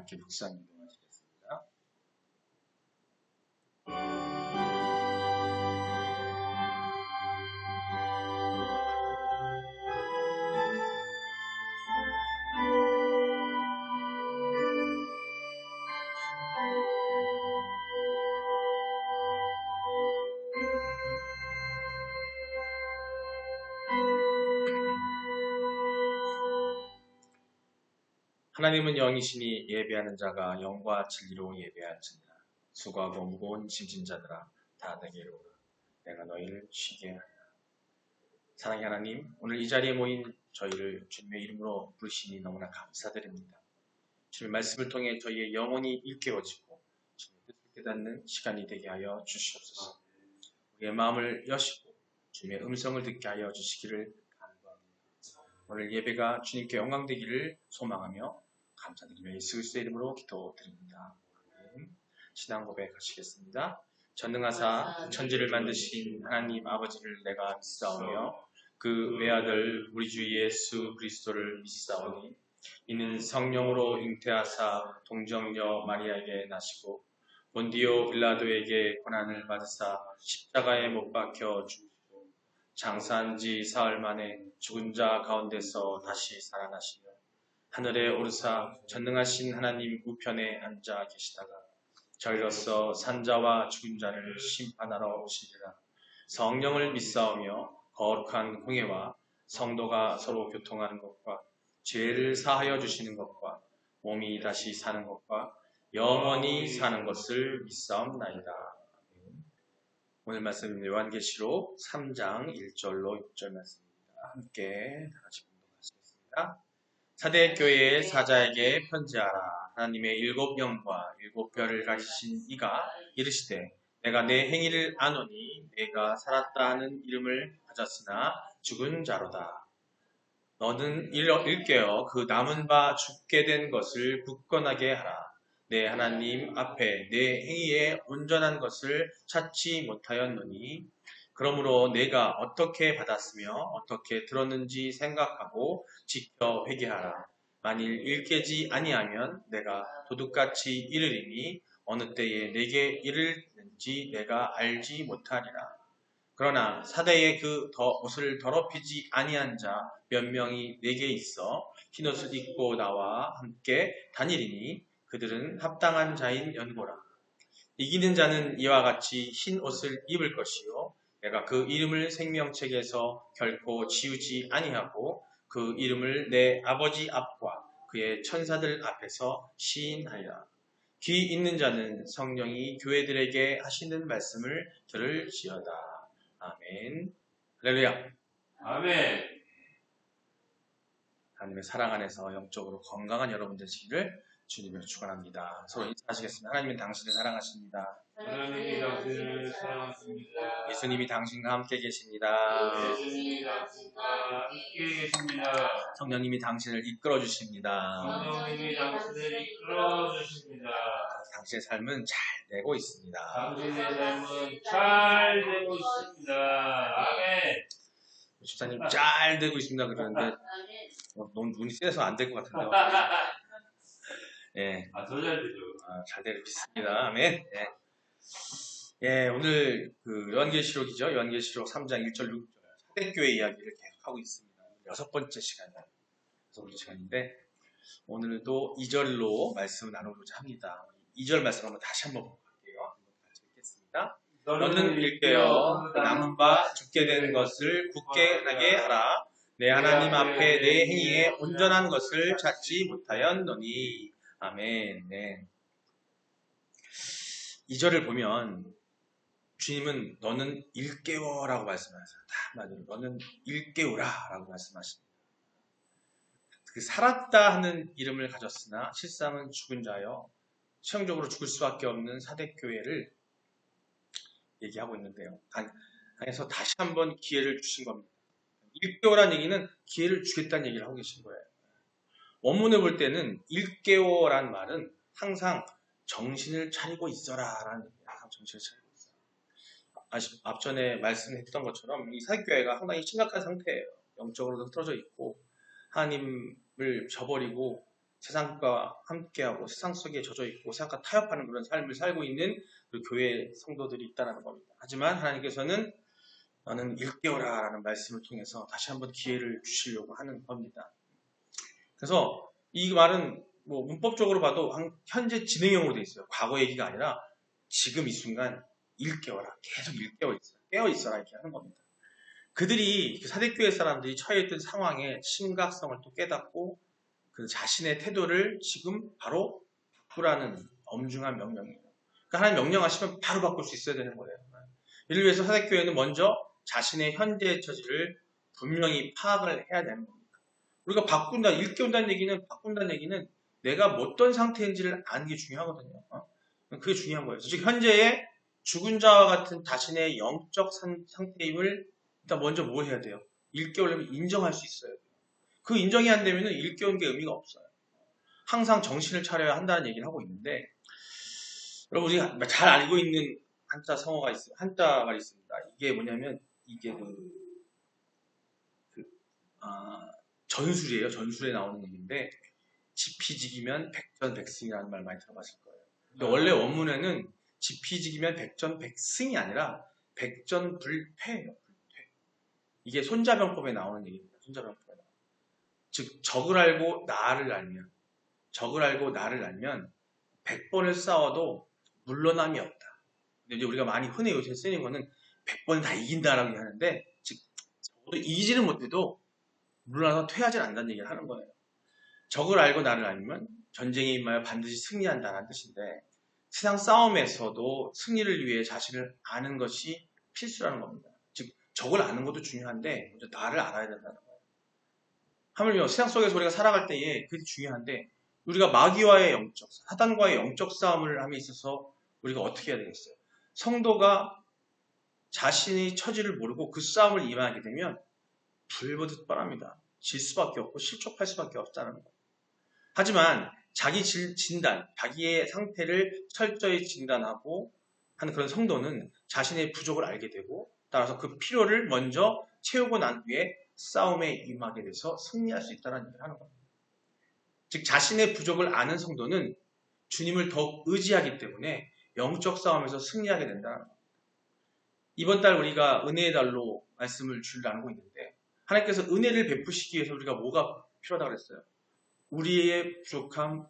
함께 묵상 기도하시겠습니다. 하나님은 영이시니 예배하는 자가 영과 진리로 예배할지니라. 수고하고 무거운 짐진 자들아 다 내게로 오라. 내가 너희를 쉬게 하리라. 사랑의 하나님, 오늘 이 자리에 모인 저희를 주님의 이름으로 부르시니 너무나 감사드립니다. 주님의 말씀을 통해 저희의 영혼이 일깨워지고 주님의 뜻을 깨닫는 시간이 되게 하여 주시옵소서. 우리의 마음을 여시고 주님의 음성을 듣게 하여 주시기를 간구합니다. 오늘 예배가 주님께 영광되기를 소망하며 감사드리며 예수 그리스도의 이름으로 기도드립니다. 신앙 고백하시겠습니다. 전능하사 천지를 만드신 하나님 아버지를 내가 믿사오며 그 외아들 우리 주 예수 그리스도를 믿사오니 이는 성령으로 잉태하사 동정녀 마리아에게 나시고 본디오 빌라도에게 고난을 받으사 십자가에 못 박혀 죽으시고 장사한 지 사흘 만에 죽은 자 가운데서 다시 살아나시며 하늘에 오르사 전능하신 하나님 우편에 앉아 계시다가 저희로서 산자와 죽은 자를 심판하러 오시리라. 성령을 믿사오며 거룩한 공예와 성도가 서로 교통하는 것과 죄를 사하여 주시는 것과 몸이 다시 사는 것과 영원히 사는 것을 믿사옵나이다. 오늘 말씀은 요한계시록 3장 1절로 6절 말씀입니다. 함께 다 같이 공독하시겠습니다. 사대 교회의 사자에게 편지하라. 하나님의 일곱 영과 일곱 별을 가지신 이가 이르시되 내가 내 행위를 아노니 내가 살았다 하는 이름을 가졌으나 죽은 자로다. 너는 일깨어 그 남은 바 죽게 된 것을 굳건하게 하라. 내 하나님 앞에 내 행위에 온전한 것을 찾지 못하였노니 그러므로 내가 어떻게 받았으며 어떻게 들었는지 생각하고 지켜 회개하라. 만일 일깨지 아니하면 내가 도둑같이 이르리니 어느 때에 내게 이르는지 내가 알지 못하리라. 그러나 사대에 그 옷을 더럽히지 아니한 자 몇 명이 내게 있어 흰옷을 입고 나와 함께 다니리니 그들은 합당한 자인 연고라. 이기는 자는 이와 같이 흰 옷을 입을 것이요 내가 그 이름을 생명책에서 결코 지우지 아니하고 그 이름을 내 아버지 앞과 그의 천사들 앞에서 시인하리라. 귀 있는 자는 성령이 교회들에게 하시는 말씀을 들을지어다. 아멘. 할렐루야. 아멘. 하나님의 사랑 안에서 영적으로 건강한 여러분 되시기를 주님으로 축원합니다. 서로 인사하시겠습니다. 하나님은 당신을 사랑하십니다. 하나님이 당신을 사랑하십니다. 예수님이 당신과 함께 계십니다. 예수님이 당신과 함께 계십니다. 성령님이 당신을 이끌어 주십니다. 성령님이 당신을 이끌어 주십니다. 당신의 삶은 잘 되고 있습니다. 당신의 삶은 잘 되고 있습니다. 아멘. 집사님 잘 되고 있습니다 그러는데 너무 눈이 세서 안 될 것 같은데요. 예, 더 잘 되죠. 잘 되고 있습니다. 아멘. 예, 오늘 그 요한계시록이죠. 요한계시록 3장 1절 6절 사대교회 이야기를 계속하고 있습니다. 여섯 번째 시간인데 오늘도 2절로 말씀을 나누고자 합니다. 2절 말씀 한번 다시 한번 볼게요. 같이 읽겠습니다. 너는 일깨어 그 남은 바 죽게 된 것을 굳게 하게 하라. 내 하나님 앞에 내 행위에 온전한 것을 찾지 못하였노니. 아멘. 네. 2절을 보면 주님은 너는 일깨워라고 말씀하세요. 다 맞아요. 너는 일깨우라라고 말씀하십니다. 그 살았다 하는 이름을 가졌으나 실상은 죽은 자여 최종적으로 죽을 수밖에 없는 사대교회를 얘기하고 있는데요. 그래서 다시 한번 기회를 주신 겁니다. 일깨워라는 얘기는 기회를 주겠다는 얘기를 하고 계신 거예요. 원문을 볼 때는 일깨워라는 말은 항상 정신을 차리고 있어라라는 얘기예요. 항상 정신을 차리고 있어. 앞전에 말씀했던 것처럼 이 사대교회가 상당히 심각한 상태예요. 영적으로도 틀어져 있고 하나님을 저버리고 세상과 함께하고 세상 속에 젖어 있고 세상과 타협하는 그런 삶을 살고 있는 그 교회 성도들이 있다는 겁니다. 하지만 하나님께서는 너는 일깨워라 라는 말씀을 통해서 다시 한번 기회를 주시려고 하는 겁니다. 그래서 이 말은 뭐 문법적으로 봐도 현재 진행형으로 되어 있어요. 과거 얘기가 아니라 지금 이 순간 일깨워라. 계속 일깨워 있어요. 깨어 있어라 이렇게 하는 겁니다. 그들이 사대교회 사람들이 처해 있던 상황의 심각성을 또 깨닫고 그 자신의 태도를 지금 바로 바꾸라는 엄중한 명령이에요. 그러니까 하나님 명령하시면 바로 바꿀 수 있어야 되는 거예요. 이를 위해서 사대교회는 먼저 자신의 현재 처지를 분명히 파악을 해야 되는 겁니다. 우리가 바꾼다, 일깨운다는 얘기는, 바꾼다는 얘기는 내가 어떤 상태인지를 아는 게 중요하거든요. 그게 중요한 거예요. 즉 현재의 죽은 자와 같은 자신의 영적 상태임을 일단 먼저 뭘 해야 돼요? 일깨우려면 인정할 수 있어야 돼요. 그 인정이 안 되면 일깨운 게 의미가 없어요. 항상 정신을 차려야 한다는 얘기를 하고 있는데, 여러분 우리가 잘 알고 있는 한자가 있습니다. 이게 뭐냐면 이게 전술이에요. 전술에 나오는 얘기인데 지피지기면 백전백승이라는 말 많이 들어봤을 거예요. 근데 원래 원문에는 지피지기면 백전백승이 아니라 백전불패예요. 불패. 이게 손자병법에 나오는 얘기입니다. 손자병법에 나오는. 즉 적을 알고 나를 알면 100번을 싸워도 물러남이 없다. 근데 이제 우리가 많이 흔히 요새 쓰는 거는 100번 다 이긴다라고 하는데 즉 적어도 이기지는 못해도 물러나서 퇴하지 않는다는 얘기를 하는 거예요. 적을 알고 나를 알면 전쟁에 임하여 반드시 승리한다는 뜻인데 세상 싸움에서도 승리를 위해 자신을 아는 것이 필수라는 겁니다. 즉 적을 아는 것도 중요한데 먼저 나를 알아야 된다는 거예요. 하물며 세상 속에서 우리가 살아갈 때에 그게 중요한데 우리가 마귀와의 사단과의 영적 싸움을 함에 있어서 우리가 어떻게 해야 되겠어요? 성도가 자신의 처지를 모르고 그 싸움을 임하게 되면 불보듯 뻔합니다. 질 수밖에 없고 실족할 수밖에 없다는 거예요. 하지만 자기 진단, 자기의 상태를 철저히 진단하고 하는 그런 성도는 자신의 부족을 알게 되고 따라서 그 필요를 먼저 채우고 난 뒤에 싸움에 임하게 돼서 승리할 수 있다는 얘기를 하는 겁니다. 즉 자신의 부족을 아는 성도는 주님을 더욱 의지하기 때문에 영적 싸움에서 승리하게 된다는 겁니다. 이번 달 우리가 은혜의 달로 말씀을 나누고 있는데 하나님께서 은혜를 베푸시기 위해서 우리가 뭐가 필요하다고 그랬어요? 우리의 부족함,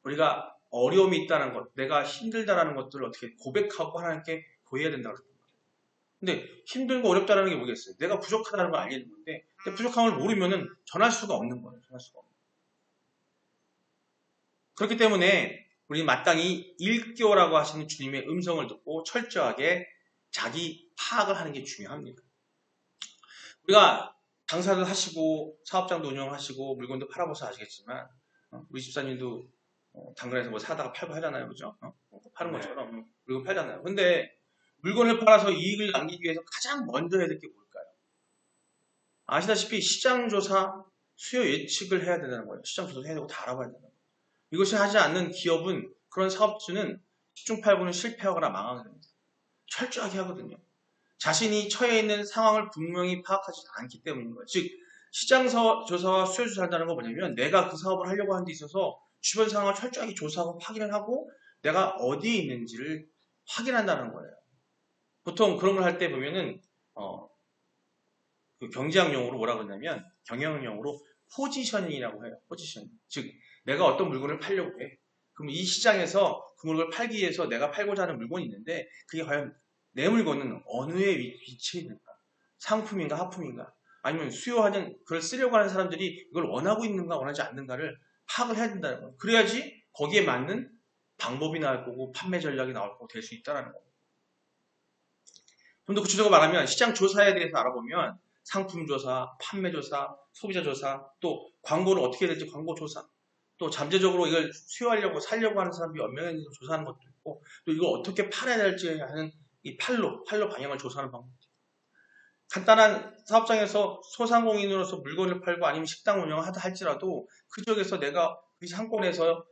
우리가 어려움이 있다는 것, 내가 힘들다는 것들을 어떻게 고백하고 하나님께 고해야 된다고 그랬어요. 근데 힘들고 어렵다는 게 뭐겠어요? 내가 부족하다는 걸 알게 된 건데 근데 부족함을 모르면은 전할 수가 없는 거예요. 그렇기 때문에 우리는 마땅히 일깨워라고 하시는 주님의 음성을 듣고 철저하게 자기 파악을 하는 게 중요합니다. 우리가 장사도 하시고 사업장도 운영하시고 물건도 팔아보셔서 아시겠지만 우리 집사님도 당근에서 뭐 사다가 팔고 하잖아요. 그죠? 파는 것처럼 물건 팔잖아요. 근데 물건을 팔아서 이익을 남기기 위해서 가장 먼저 해야 될 게 뭘까요? 아시다시피 시장조사, 수요 예측을 해야 된다는 거예요. 시장조사를 해야 되고 다 알아봐야 된다는 거예요. 이것을 하지 않는 기업은, 그런 사업주는 10중 8구는 실패하거나 망하게 됩니다. 철저하게 하거든요. 자신이 처해 있는 상황을 분명히 파악하지 않기 때문인 거예요. 즉 시장조사와 수요조사를 한다는 건 뭐냐면 내가 그 사업을 하려고 하는 데 있어서 주변 상황을 철저하게 조사하고 확인을 하고 내가 어디에 있는지를 확인한다는 거예요. 보통 그런 걸 할 때 보면은 그 경제학 용어로 뭐라고 하냐면 경영용어로 포지셔닝이라고 해요. 포지셔닝. 즉 내가 어떤 물건을 팔려고 해. 그럼 이 시장에서 그 물건을 팔기 위해서 내가 팔고자 하는 물건이 있는데 그게 과연 내 물건은 어느 위치에 있는가? 상품인가 하품인가? 아니면 수요하는, 그걸 쓰려고 하는 사람들이 이걸 원하고 있는가 원하지 않는가를 파악을 해야 된다는 거예요. 그래야지 거기에 맞는 방법이 나올 거고 판매 전략이 나올 거고 될 수 있다는 거예요. 좀 더 구체적으로 말하면 시장 조사에 대해서 알아보면 상품 조사, 판매 조사, 소비자 조사, 또 광고를 어떻게 해야 될지 광고 조사, 또 잠재적으로 이걸 수요하려고 살려고 하는 사람들이 몇 명인지 조사하는 것도 있고 또 이걸 어떻게 팔아야 될지 하는 이 팔로 방향을 조사하는 방법도 있고 간단한 사업장에서 소상공인으로서 물건을 팔고 아니면 식당 운영을 하다 할지라도 그 지역에서 내가 그 상권에서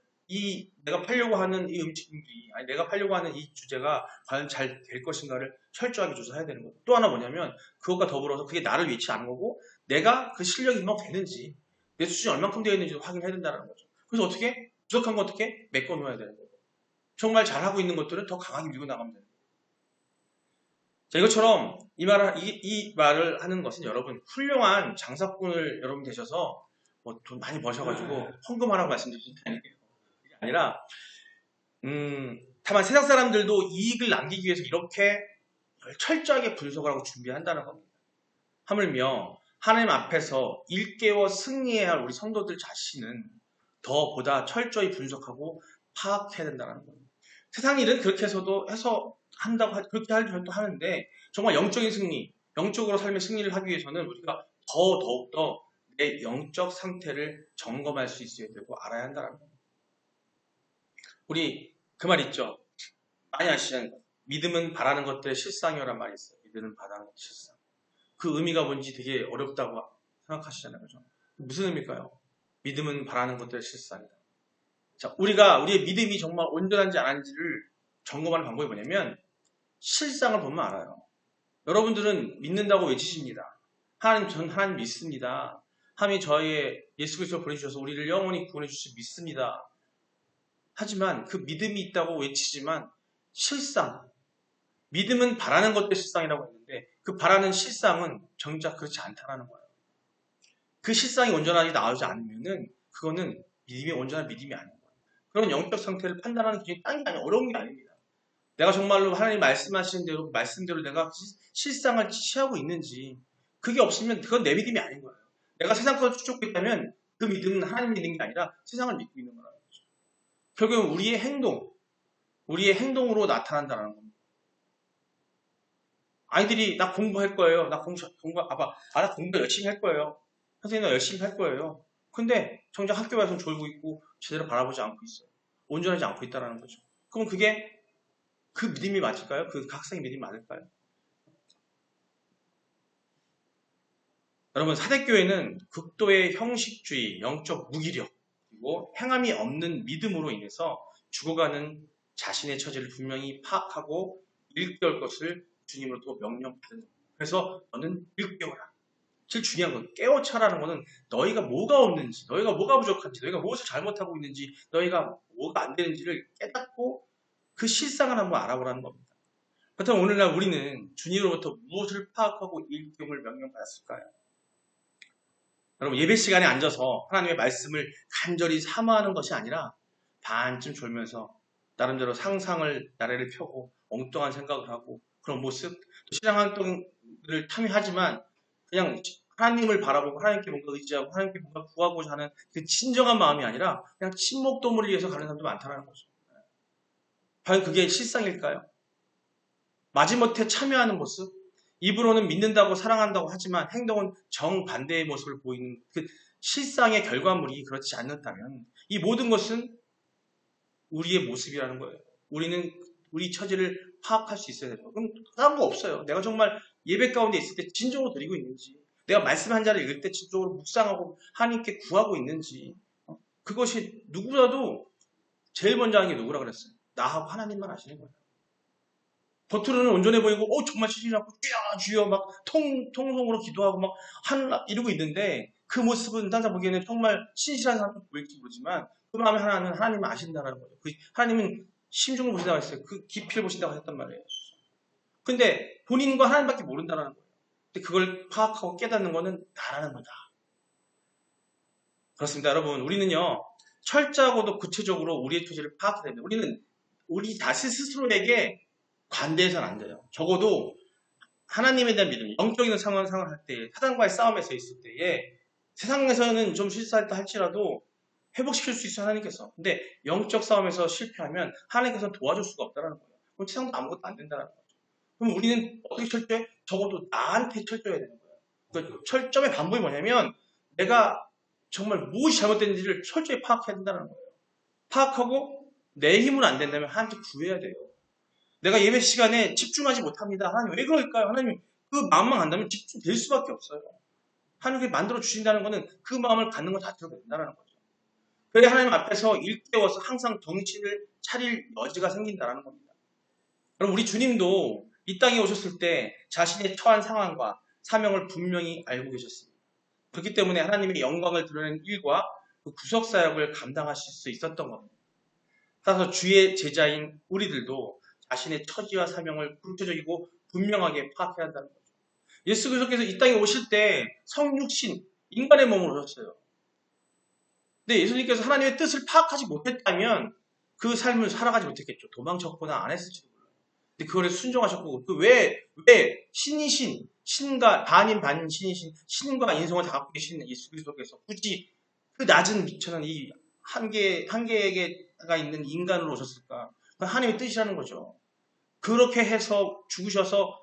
내가 팔려고 하는 이 음식이 아니 내가 팔려고 하는 이 주제가 과연 잘 될 것인가를 철저하게 조사해야 되는 거예요. 또 하나 뭐냐면 그것과 더불어서 그게 나를 위치 않은 거고 내가 그 실력이 막 되는지 내 수준이 얼만큼 되어 있는지 확인해야 된다는 거죠. 그래서 어떻게? 부족한 거 어떻게? 메꿔놓아야 되는 거고. 정말 잘하고 있는 것들은 더 강하게 밀고 나가면 돼요. 자, 이것처럼 이 말을 하는 것은 여러분, 훌륭한 장사꾼을 여러분 되셔서 뭐 돈 많이 버셔가지고 헌금하라고 말씀드리는 게 아니에요. 그게 아니라, 다만 세상 사람들도 이익을 남기기 위해서 이렇게 철저하게 분석을 하고 준비한다는 겁니다. 하물며 하나님 앞에서 일깨워 승리해야 할 우리 성도들 자신은 더 보다 철저히 분석하고 파악해야 된다는 겁니다. 세상 일은 그렇게 해서 한다고 그렇게 하려고 하는데 정말 영적인 승리, 영적으로 삶의 승리를 하기 위해서는 우리가 더욱더 내 영적 상태를 점검할 수 있어야 되고 알아야 한다는 겁니다. 우리 그 말 있죠. 많이 아시잖아요. 믿음은 바라는 것들의 실상이라는 말이 있어요. 믿음은 바라는 것의 실상. 그 의미가 뭔지 되게 어렵다고 생각하시잖아요. 그죠? 무슨 의미일까요? 믿음은 바라는 것들의 실상이다. 자, 우리의 믿음이 정말 온전한지 안 한지를 점검하는 방법이 뭐냐면 실상을 보면 알아요. 여러분들은 믿는다고 외치십니다. 하나님, 전 하나님 믿습니다. 하나님이 저의 예수 그리스도를 보내주셔서 우리를 영원히 구원해 주실 믿습니다. 하지만 그 믿음이 있다고 외치지만 실상, 믿음은 바라는 것들의 실상이라고 했는데 그 바라는 실상은 정작 그렇지 않다는 거예요. 그 실상이 온전하게 나오지 않으면은 그거는 믿음이 온전한 믿음이 아닌 거예요. 그런 영적 상태를 판단하는 기준이 딴 게 아니에요. 어려운 게 아닙니다. 내가 정말로 하나님 말씀하시는 대로 말씀대로 내가 실상을 취하고 있는지 그게 없으면 그건 내 믿음이 아닌 거예요. 내가 세상 것을 쫓고 있다면 그 믿음은 하나님 믿는 게 아니라 세상을 믿고 있는 거라는 거죠. 결국은 우리의 행동으로 나타난다는 겁니다. 아이들이 나 공부할 거예요. 나 공부 열심히 할 거예요. 선생님 나 열심히 할 거예요. 근데 정작 학교 가서 졸고 있고 제대로 바라보지 않고 있어요. 온전하지 않고 있다는 거죠. 그럼 그게 그 믿음이 맞을까요? 그 학생의 믿음이 맞을까요? 여러분, 사대교회는 극도의 형식주의, 영적 무기력, 그리고 행함이 없는 믿음으로 인해서 죽어가는 자신의 처지를 분명히 파악하고 일깨울 것을 주님으로부터 명령받은 겁니다. 그래서 너는 일깨워라. 제일 중요한 건 깨워차라는 것은 너희가 뭐가 없는지, 너희가 뭐가 부족한지, 너희가 무엇을 잘못하고 있는지, 너희가 뭐가 안 되는지를 깨닫고 그 실상을 한번 알아보라는 겁니다. 그렇다면 오늘날 우리는 주님으로부터 무엇을 파악하고 일깨움을 명령받았을까요? 여러분, 예배 시간에 앉아서 하나님의 말씀을 간절히 사모하는 것이 아니라 반쯤 졸면서 나름대로 상상을 나래를 펴고 엉뚱한 생각을 하고 그런 모습, 신앙 활동을 탐의하지만 그냥 하나님을 바라보고 하나님께 뭔가 의지하고 하나님께 뭔가 구하고자 하는 그 진정한 마음이 아니라 그냥 친목도모를 위해서 가는 사람도 많다는 거죠. 과연 그게 실상일까요? 마지못해 참여하는 모습, 입으로는 믿는다고 사랑한다고 하지만 행동은 정반대의 모습을 보이는 그 실상의 결과물이 그렇지 않는다면 이 모든 것은 우리의 모습이라는 거예요. 우리는 우리 처지를 파악할 수 있어야 돼요. 그럼 다른 거 없어요. 내가 정말 예배 가운데 있을 때 진정으로 드리고 있는지, 내가 말씀 한 자를 읽을 때 진정으로 묵상하고 하나님께 구하고 있는지, 그것이 누구라도 제일 먼저 하는 게 누구라 그랬어요? 나하고 하나님만 아시는 거예요. 겉으로는 온전해 보이고, 정말 신실하고, 주여, 막, 통성으로 기도하고, 막, 이러고 있는데, 그 모습은 따져 보기에는 정말 신실한 사람도 보일지 모르지만, 그 마음에 하나는 하나님을 아신다는 거죠. 하나님은 심중을 보신다고 했어요. 그 깊이를 보신다고 했단 말이에요. 근데 본인과 하나님밖에 모른다는 거예요. 근데 그걸 파악하고 깨닫는 거는 나라는 거다. 그렇습니다, 여러분. 우리는요, 철저하고도 구체적으로 우리의 처지를 파악해야 됩니다. 우리는 우리 자신 스스로에게 관대해서는 안 돼요. 적어도 하나님에 대한 믿음, 영적인 상황을 할 때, 사단과의 싸움에서 있을 때에 세상에서는 좀 실수했다 할지라도 회복시킬 수 있어요, 하나님께서. 근데 영적 싸움에서 실패하면 하나님께서 도와줄 수가 없다는 거예요. 그럼 세상도 아무것도 안 된다는 거죠. 그럼 우리는 어떻게 철저해? 적어도 나한테 철저해야 되는 거예요. 그 철점의 반복이 뭐냐면 내가 정말 무엇이 잘못됐는지를 철저히 파악해야 된다는 거예요. 파악하고 내 힘으로 안 된다면 하나님께 구해야 돼요. 내가 예배 시간에 집중하지 못합니다. 하나님 왜 그럴까요? 하나님 그 마음만 간다면 집중될 수밖에 없어요. 하나님께 만들어 주신다는 것은 그 마음을 갖는 것 자체로 된다는 거죠. 그래 하나님 앞에서 일깨워서 항상 정신을 차릴 여지가 생긴다는 겁니다. 그럼 우리 주님도 이 땅에 오셨을 때 자신의 처한 상황과 사명을 분명히 알고 계셨습니다. 그렇기 때문에 하나님의 영광을 드러내는 일과 그 구속사역을 감당하실 수 있었던 겁니다. 따라서 주의 제자인 우리들도 자신의 처지와 사명을 구체적이고 분명하게 파악해야 한다는 거죠. 예수 그리스도께서 이 땅에 오실 때 성육신, 인간의 몸으로 오셨어요. 근데 예수님께서 하나님의 뜻을 파악하지 못했다면 그 삶을 살아가지 못했겠죠. 도망쳤거나 안 했을지도 몰라요. 근데 그거를 순종하셨고, 왜 신이신, 신과 반인 반신이신 신과 인성을 다 갖고 계신 예수 그리스도께서 굳이 그 낮은 미천한 이 한계가 있는 인간으로 오셨을까? 그건 하나님의 뜻이라는 거죠. 그렇게 해서 죽으셔서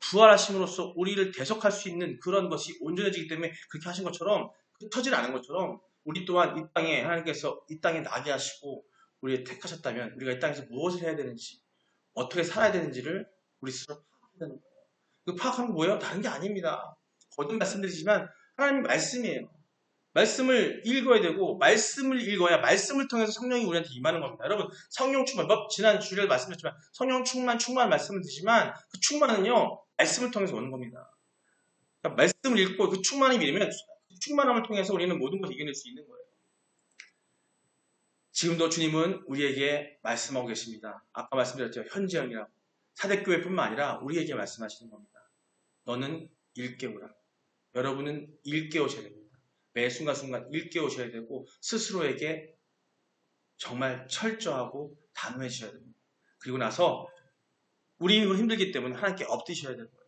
부활하심으로써 우리를 대속할 수 있는 그런 것이 온전해지기 때문에 그렇게 하신 것처럼, 그 터지를 않은 것처럼 우리 또한 이 땅에 하나님께서 이 땅에 나게 하시고 우리를 택하셨다면 우리가 이 땅에서 무엇을 해야 되는지, 어떻게 살아야 되는지를 우리 스스로 파악해야 되는 거예요. 그 파악하는 게 뭐예요? 다른 게 아닙니다. 거듭 말씀드리지만 하나님 말씀이에요. 말씀을 읽어야 되고, 말씀을 읽어야 말씀을 통해서 성령이 우리한테 임하는 겁니다. 여러분, 성령 충만, 지난 주일에 말씀드렸지만 성령 충만 말씀을 드시지만 그 충만은요, 말씀을 통해서 오는 겁니다. 그러니까 말씀을 읽고 그 충만함이 밀리면 그 충만함을 통해서 우리는 모든 것을 이겨낼 수 있는 거예요. 지금도 주님은 우리에게 말씀하고 계십니다. 아까 말씀드렸죠. 현재형이라고. 사대교회뿐만 아니라 우리에게 말씀하시는 겁니다. 너는 일깨우라. 여러분은 일깨우셔야 됩니다. 매 순간순간 일깨우셔야 되고 스스로에게 정말 철저하고 단호해지셔야 됩니다. 그리고 나서 우리는 힘들기 때문에 하나님께 엎드셔야 되는 거예요.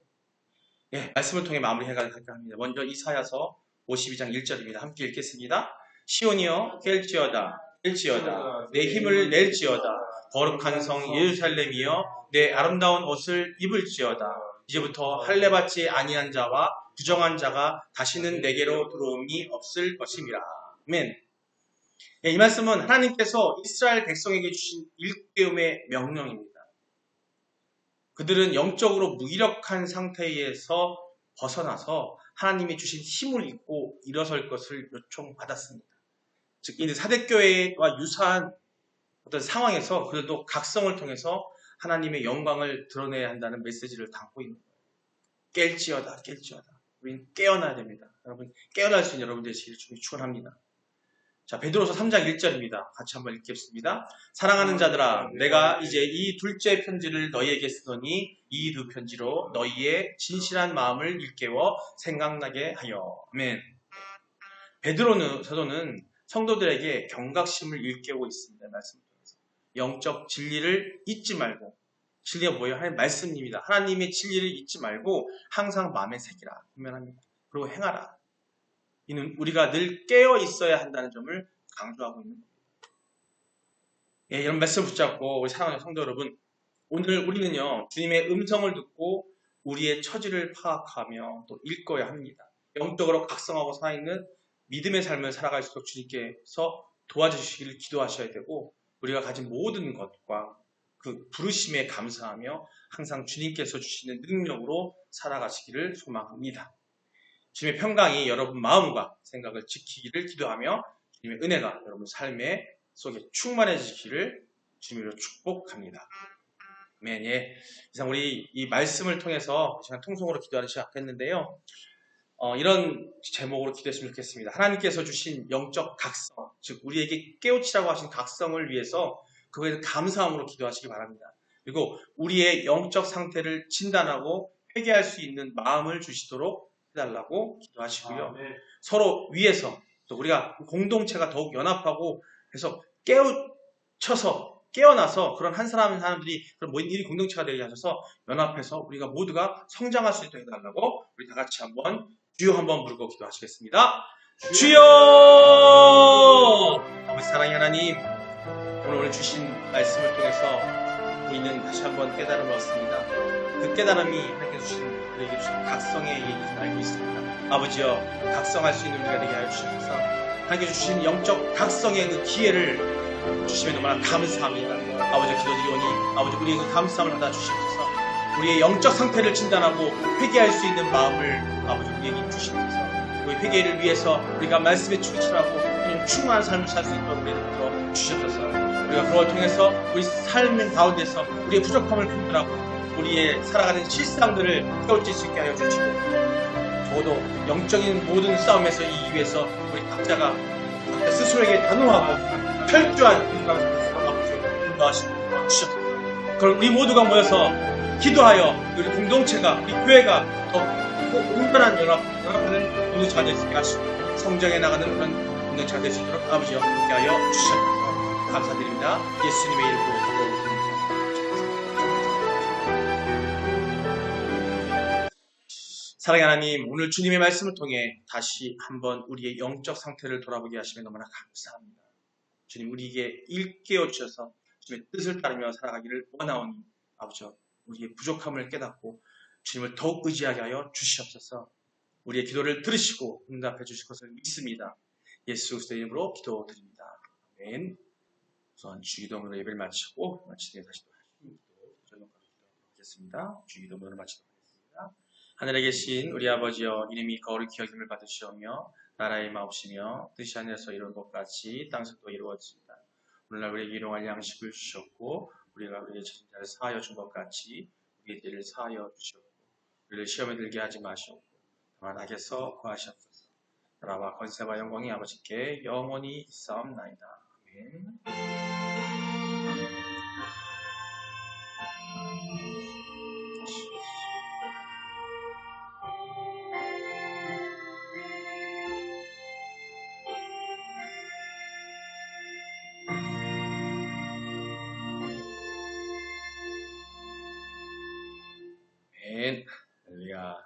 예, 말씀을 통해 마무리해가야 합니다. 먼저 이사야서 52장 1절입니다. 함께 읽겠습니다. 시온이여 깰지어다 깰지어다 내 힘을 낼지어다 거룩한 성 예루살렘이여 내 아름다운 옷을 입을지어다 이제부터 할례받지 아니한 자와 부정한 자가 다시는 내게로 들어옴이 없을 것임이라. 아멘. 예, 이 말씀은 하나님께서 이스라엘 백성에게 주신 일깨움의 명령입니다. 그들은 영적으로 무기력한 상태에서 벗어나서 하나님이 주신 힘을 입고 일어설 것을 요청받았습니다. 즉, 이 사대교회와 유사한 어떤 상황에서 그들도 각성을 통해서 하나님의 영광을 드러내야 한다는 메시지를 담고 있는 거예요. 깰지어다, 깰지어다. 우리는 깨어나야 됩니다. 여러분, 깨어날 수 있는 여러분 되시기를 축원합니다. 자, 베드로서 3장 1절입니다. 같이 한번 읽겠습니다. 사랑하는 자들아, 내가 이제 이 둘째 편지를 너희에게 쓰더니 이 두 편지로 너희의 진실한 마음을 일깨워 생각나게 하여. 아멘. 베드로 사도는 성도들에게 경각심을 일깨우고 있습니다. 말씀 통해서. 영적 진리를 잊지 말고, 진리가 뭐예요? 하나님의 말씀입니다. 하나님의 진리를 잊지 말고 항상 마음에 새기라. 분명합니다. 그리고 행하라. 이는 우리가 늘 깨어 있어야 한다는 점을 강조하고 있는 겁니다. 예, 이런 말씀을 붙잡고 우리 사랑하는 성도 여러분, 오늘 우리는요, 주님의 음성을 듣고 우리의 처지를 파악하며 또 읽어야 합니다. 영적으로 각성하고 살아있는 믿음의 삶을 살아갈수록 주님께서 도와주시기를 기도하셔야 되고, 우리가 가진 모든 것과 그 부르심에 감사하며 항상 주님께서 주시는 능력으로 살아가시기를 소망합니다. 주님의 평강이 여러분 마음과 생각을 지키기를 기도하며 주님의 은혜가 여러분 삶의 속에 충만해지기를 주님으로 축복합니다. 아멘. 예. 이상 우리 이 말씀을 통해서 시간 통성으로 기도하는 시작했는데요. 이런 제목으로 기도했으면 좋겠습니다. 하나님께서 주신 영적 각성, 즉 우리에게 깨우치라고 하신 각성을 위해서 그거에 대해서 감사함으로 기도하시기 바랍니다. 그리고 우리의 영적 상태를 진단하고 회개할 수 있는 마음을 주시도록 해달라고 기도하시고요. 네. 서로 위에서 또 우리가 공동체가 더욱 연합하고 그래서 깨어나서 그런 한 사람들이 그런 모인 일이 공동체가 되게 하셔서 연합해서 우리가 모두가 성장할 수 있도록 해달라고 우리 다 같이 한번 주여 한번 부르고 기도하시겠습니다. 주여! 아버지 사랑의 하나님, 오늘 주신 말씀을 통해서 우리는 다시 한번 깨달음을 얻습니다. 그 깨달음이 하나님께서 주신 우리에게 주신 각성의 얘기를 알고 있습니다. 아버지여, 각성할 수 있는 우리가 되게 하여 주시옵소서. 하나님께서 주신 영적 각성의 그 기회를 주시면 너무나 감사합니다. 아버지 기도드리오니 아버지 우리의 그 감사함을 받아 주시옵소서. 우리의 영적 상태를 진단하고 회개할 수 있는 마음을 아버지 우리에게 주시옵소서. 우리 회개를 위해서 우리가 말씀에 충실하고 충만한 삶을 살 수 있도록 우리를 불러 주시옵소서. 우리가 그걸 통해서 우리 삶의 가운데서 우리의 부족함을 분별하고 우리의 살아가는 실상들을 깨우칠 수 있게 하여 주시고 모두 영적인 모든 싸움에서 이기기 위해서 우리 각자 스스로에게 단호하고 철저한 인도하시고 주셨습니다. 그럼 우리 모두가 모여서 기도하여 우리 공동체가, 우리 교회가 더 온전한 연합하는 공동체가 될 수 있게 하시고 성장해 나가는 그런 공동체가 될 수 있도록 아버지여 함께하여 주셔서 감사드립니다. 예수님의 이름으로 기도드립니다. 사랑하는 하나님, 오늘 주님의 말씀을 통해 다시 한번 우리의 영적 상태를 돌아보게 하시면 너무나 감사합니다. 주님, 우리에게 일깨워 주셔서 주님의 뜻을 따르며 살아가기를 원하오니 아버지여 우리의 부족함을 깨닫고 주님을 더욱 의지하게 하여 주시옵소서. 우리의 기도를 들으시고 응답해 주실 것을 믿습니다. 예수 그리스도의 이름으로 기도드립니다. 아멘. 우선 주기도문으로 예배를 마치고 마치되 다시 또 하나님 기도하겠습니다. 주기도문으로 마치도록 하겠습니다. 하늘에 계신 우리 아버지여, 이름이 거룩히 여김을 받으시오며 나라의 마옵시며 뜻이 하늘에서 이룬 것 같이 땅에서도 이루어집니다. 오늘날 우리에게 일용할 양식을 주셨고 우리가 우리의 죄인자를 사하여 준 것 같이 우리의 죄를 사하여 주시옵고 우리를 시험에 들게 하지 마시옵고 다만 악에서 구하시옵소서. 나라와 권세와 영광이 아버지께 영원히 있사옵나이다. 아멘. 아멘. 할렐루야.